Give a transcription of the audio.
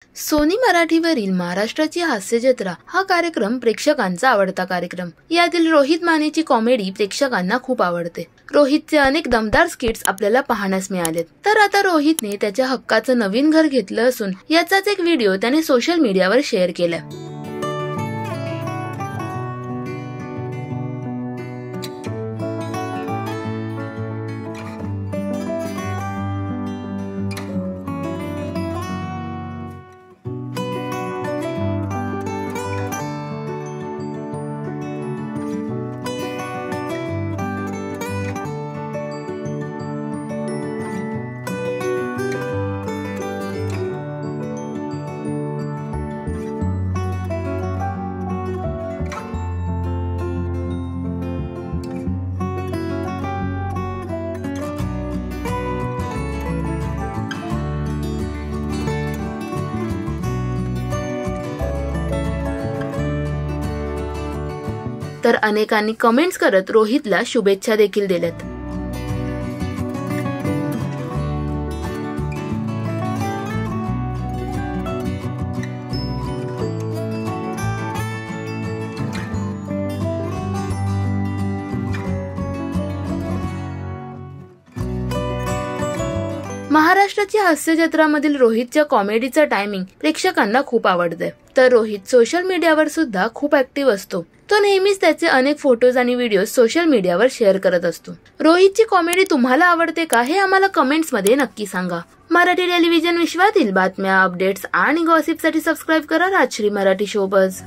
Sony मराठीवरील महाराष्ट्राची हास्य जत्रा हा कार्यक्रम प्रेक्षकांचा आवडता कार्यक्रम। यातील रोहित मानेची कॉमेडी प्रेक्षकांना खूप आवडते। रोहितचे अनेक दमदार स्किट्स आपल्याला पाहण्यास मिळालेत। तर आता रोहितने त्याच्या हक्काचं नवीन घर घेतलं असून याचाच एक व्हिडिओ त्याने सोशल मीडियावर शेअर केला। तर अनेकांनी कमेंट्स करत रोहितला शुभेच्छा देखील दिल्यात। महाराष्ट्राची हास्य जत्रामधील रोहितच्या कॉमेडीचा टायमिंग प्रेक्षकांना खूप आवडते। तर रोहित सोशल मीडियावर सुद्धा खूप ऍक्टिव्ह असतो। तो नेहमीच त्याचे अनेक फोटोज आणि व्हिडिओ सोशल मीडियावर शेअर करत असतो। रोहितची कॉमेडी तुम्हाला आवडते का हे आम्हाला कमेंट्स मध्ये नक्की सांगा। मराठी टेलिव्हिजन विश्वातील बातम्या, अपडेट्स आणि गॉसिपसाठी सबस्क्राईब करा राजश्री मराठी शोबज।